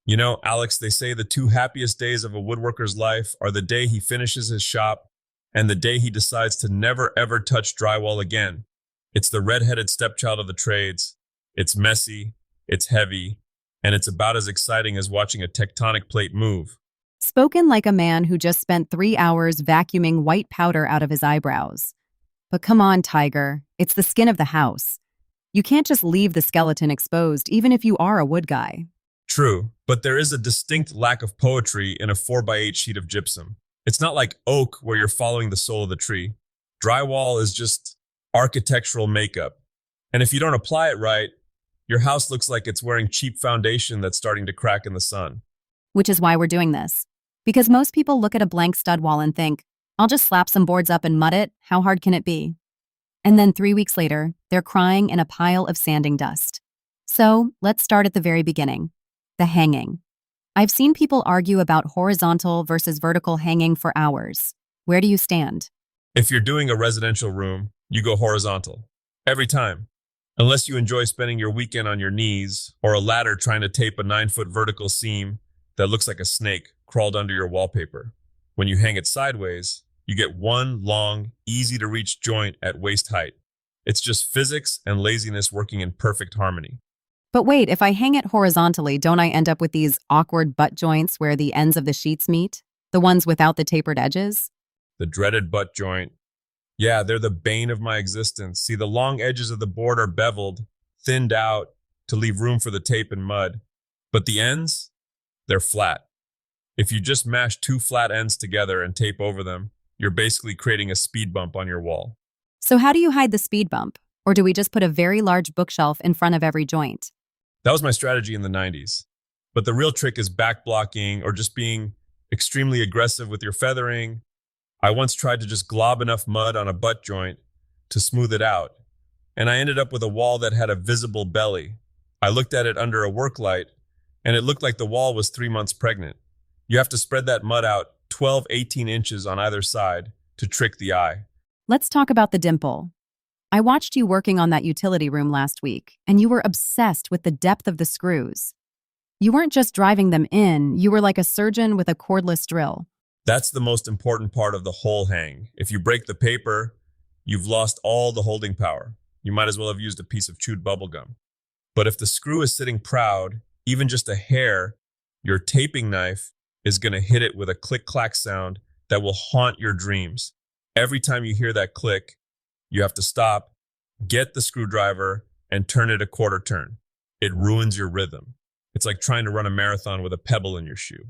You know, Alex, they say the two happiest days of a woodworker's life are the day he finishes his shop and the day he decides to never ever touch drywall again. It's the red-headed stepchild of the trades. It's messy, it's heavy, and it's about as exciting as watching a tectonic plate move. Spoken like a man who just spent 3 hours vacuuming white powder out of his eyebrows. But come on, Tiger, it's the skin of the house. You can't just leave the skeleton exposed, even if you are a wood guy. True, but there is a distinct lack of poetry in a 4x8 sheet of gypsum. It's not like oak where you're following the soul of the tree. Drywall is just architectural makeup. And if you don't apply it right, your house looks like it's wearing cheap foundation that's starting to crack in the sun. Which is why we're doing this. Because most people look at a blank stud wall and think, I'll just slap some boards up and mud it, how hard can it be? And then 3 weeks later, they're crying in a pile of sanding dust. So let's start at the very beginning. The hanging. I've seen people argue about horizontal versus vertical hanging for hours. Where do you stand? If you're doing a residential room, you go horizontal. Every time. Unless you enjoy spending your weekend on your knees or a ladder trying to tape a 9-foot vertical seam that looks like a snake crawled under your wallpaper. When you hang it sideways, you get one long, easy to reach joint at waist height. It's just physics and laziness working in perfect harmony. But wait, if I hang it horizontally, don't I end up with these awkward butt joints where the ends of the sheets meet? The ones without the tapered edges? The dreaded butt joint. Yeah, they're the bane of my existence. See, the long edges of the board are beveled, thinned out to leave room for the tape and mud. But the ends, they're flat. If you just mash two flat ends together and tape over them, you're basically creating a speed bump on your wall. So how do you hide the speed bump? Or do we just put a very large bookshelf in front of every joint? That was my strategy in the 90s. But the real trick is back blocking or just being extremely aggressive with your feathering. I once tried to just glob enough mud on a butt joint to smooth it out, and I ended up with a wall that had a visible belly. I looked at it under a work light, and it looked like the wall was 3 months pregnant. You have to spread that mud out 12, 18 inches on either side to trick the eye. Let's talk about the dimple. I watched you working on that utility room last week, and you were obsessed with the depth of the screws. You weren't just driving them in, you were like a surgeon with a cordless drill. That's the most important part of the whole hang. If you break the paper, you've lost all the holding power. You might as well have used a piece of chewed bubble gum. But if the screw is sitting proud, even just a hair, your taping knife is going to hit it with a click-clack sound that will haunt your dreams. Every time you hear that click, you have to stop, get the screwdriver, and turn it a quarter turn. It ruins your rhythm. It's like trying to run a marathon with a pebble in your shoe.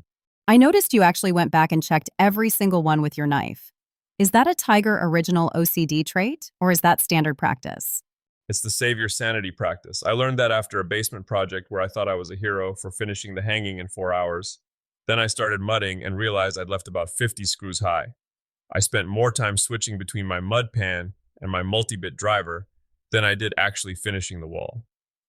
I noticed you actually went back and checked every single one with your knife. Is that a Tiger original OCD trait, or is that standard practice? It's the save your sanity practice. I learned that after a basement project where I thought I was a hero for finishing the hanging in 4 hours. Then I started mudding and realized I'd left about 50 screws high. I spent more time switching between my mud pan and my multi-bit driver than I did actually finishing the wall.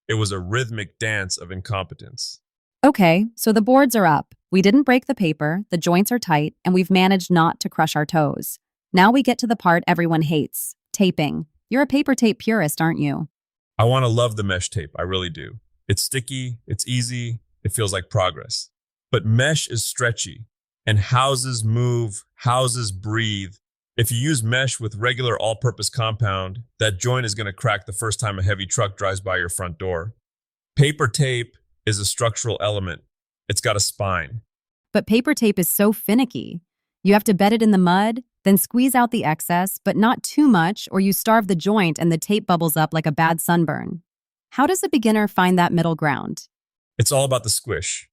It was a rhythmic dance of incompetence. Okay, so the boards are up. We didn't break the paper, the joints are tight, and we've managed not to crush our toes. Now we get to the part everyone hates, taping. You're a paper tape purist, aren't you? I want to love the mesh tape, I really do. It's sticky, it's easy, it feels like progress. But mesh is stretchy, and houses move, houses breathe. If you use mesh with regular all-purpose compound, that joint is going to crack the first time a heavy truck drives by your front door. Paper tape is a structural element. It's got a spine. But paper tape is so finicky. You have to bed it in the mud, then squeeze out the excess, but not too much, or you starve the joint and the tape bubbles up like a bad sunburn. How does a beginner find that middle ground? It's all about the squish.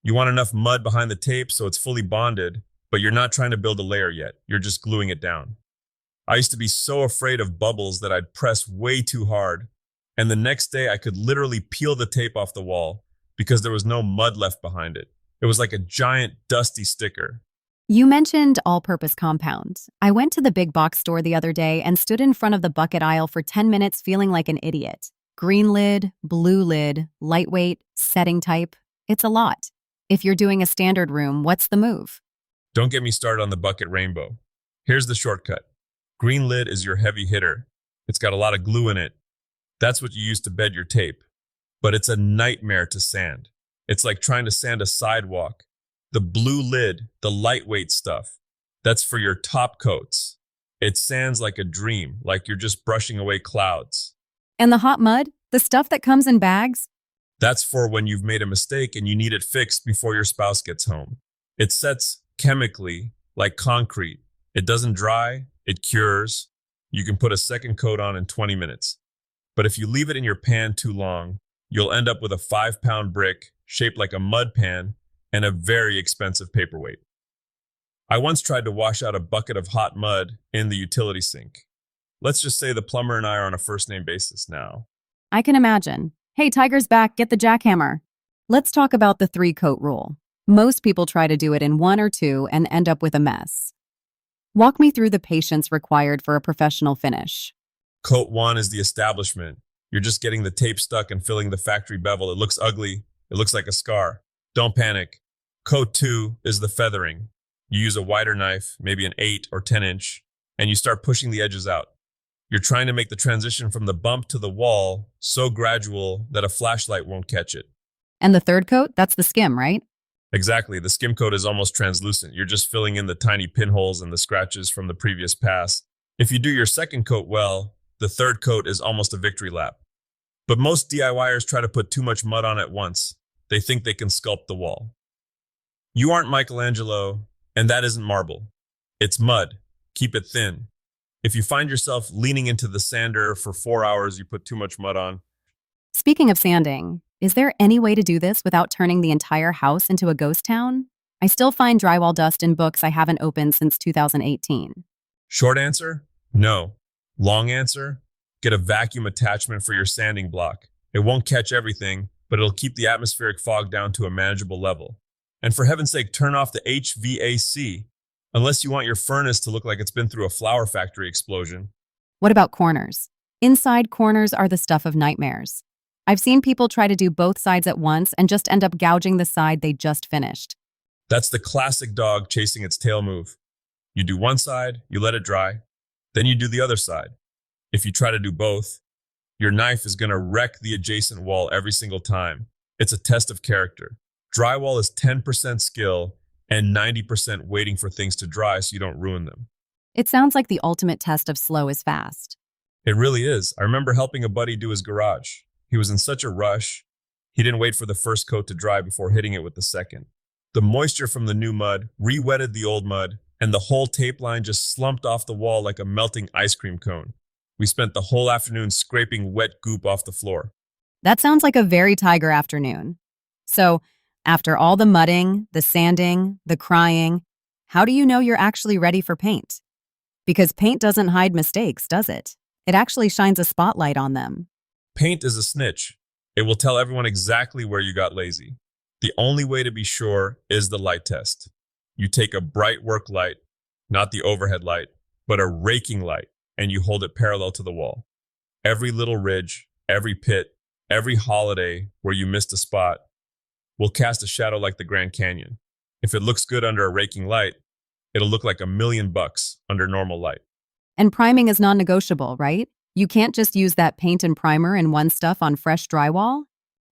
You want enough mud behind the tape so it's fully bonded, but you're not trying to build a layer yet. You're just gluing it down. I used to be so afraid of bubbles that I'd press way too hard, and the next day I could literally peel the tape off the wall because there was no mud left behind it. It was like a giant dusty sticker. You mentioned all-purpose compound. I went to the big box store the other day and stood in front of the bucket aisle for 10 minutes feeling like an idiot. Green lid, blue lid, lightweight, setting type. It's a lot. If you're doing a standard room, what's the move? Don't get me started on the bucket rainbow. Here's the shortcut. Green lid is your heavy hitter. It's got a lot of glue in it. That's what you use to bed your tape. But it's a nightmare to sand. It's like trying to sand a sidewalk. The blue lid, the lightweight stuff, that's for your top coats. It sands like a dream, like you're just brushing away clouds. And the hot mud? The stuff that comes in bags? That's for when you've made a mistake and you need it fixed before your spouse gets home. It sets chemically like concrete. It doesn't dry, it cures. You can put a second coat on in 20 minutes. But if you leave it in your pan too long, you'll end up with a 5-pound brick shaped like a mud pan and a very expensive paperweight. I once tried to wash out a bucket of hot mud in the utility sink. Let's just say the plumber and I are on a first-name basis now. I can imagine. Hey, Tiger's back, get the jackhammer. Let's talk about the 3-coat rule. Most people try to do it in 1 or 2 and end up with a mess. Walk me through the patience required for a professional finish. Coat 1 is the establishment. You're just getting the tape stuck and filling the factory bevel. It looks ugly. It looks like a scar. Don't panic. Coat 2 is the feathering. You use a wider knife, maybe an 8 or 10 inch, and you start pushing the edges out. You're trying to make the transition from the bump to the wall so gradual that a flashlight won't catch it. And the 3rd coat, that's the skim, right? Exactly. The skim coat is almost translucent. You're just filling in the tiny pinholes and the scratches from the previous pass. If you do your 2nd coat well, the 3rd coat is almost a victory lap. But most DIYers try to put too much mud on at once. They think they can sculpt the wall. You aren't Michelangelo, and that isn't marble. It's mud. Keep it thin. If you find yourself leaning into the sander for 4 hours, you put too much mud on. Speaking of sanding, is there any way to do this without turning the entire house into a ghost town? I still find drywall dust in books I haven't opened since 2018. Short answer, no. Long answer, get a vacuum attachment for your sanding block. It won't catch everything, but it'll keep the atmospheric fog down to a manageable level. And for heaven's sake, turn off the HVAC, unless you want your furnace to look like it's been through a flower factory explosion. What about corners? Inside corners are the stuff of nightmares. I've seen people try to do both sides at once and just end up gouging the side they just finished. That's the classic dog chasing its tail move. You do one side, you let it dry, then you do the other side. If you try to do both, your knife is going to wreck the adjacent wall every single time. It's a test of character. Drywall is 10% skill and 90% waiting for things to dry so you don't ruin them. It sounds like the ultimate test of slow is fast. It really is. I remember helping a buddy do his garage. He was in such a rush, he didn't wait for the first coat to dry before hitting it with the second. The moisture from the new mud re-wetted the old mud, and the whole tape line just slumped off the wall like a melting ice cream cone. We spent the whole afternoon scraping wet goop off the floor. That sounds like a very Tiger afternoon. So, after all the mudding, the sanding, the crying, how do you know you're actually ready for paint? Because paint doesn't hide mistakes, does it? It actually shines a spotlight on them. Paint is a snitch. It will tell everyone exactly where you got lazy. The only way to be sure is the light test. You take a bright work light, not the overhead light, but a raking light, and you hold it parallel to the wall. Every little ridge, every pit, every holiday where you missed a spot will cast a shadow like the Grand Canyon. If it looks good under a raking light, it'll look like $1,000,000 under normal light. And priming is non-negotiable, right? You can't just use that paint and primer and one stuff on fresh drywall?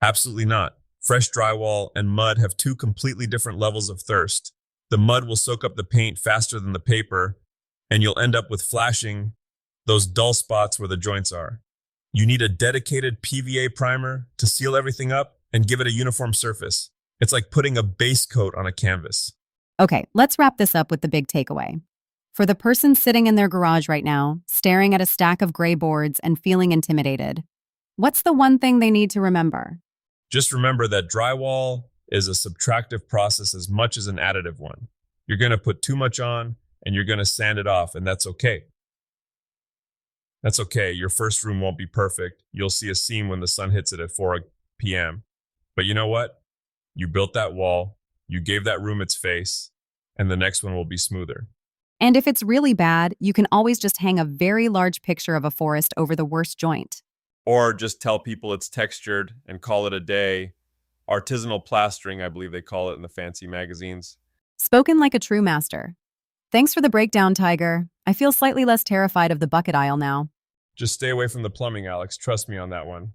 Absolutely not. Fresh drywall and mud have 2 completely different levels of thirst. The mud will soak up the paint faster than the paper, and you'll end up with flashing those dull spots where the joints are. You need a dedicated PVA primer to seal everything up and give it a uniform surface. It's like putting a base coat on a canvas. Okay, let's wrap this up with the big takeaway. For the person sitting in their garage right now, staring at a stack of gray boards and feeling intimidated, what's the one thing they need to remember? Just remember that drywall is a subtractive process as much as an additive one. You're going to put too much on and you're going to sand it off, and that's okay. That's okay. Your first room won't be perfect. You'll see a seam when the sun hits it at 4 p.m. But you know what? You built that wall, you gave that room its face, and the next one will be smoother. And if it's really bad, you can always just hang a very large picture of a forest over the worst joint. Or just tell people it's textured and call it a day. Artisanal plastering, I believe they call it in the fancy magazines. Spoken like a true master. Thanks for the breakdown, Tiger. I feel slightly less terrified of the bucket aisle now. Just stay away from the plumbing, Alex. Trust me on that one.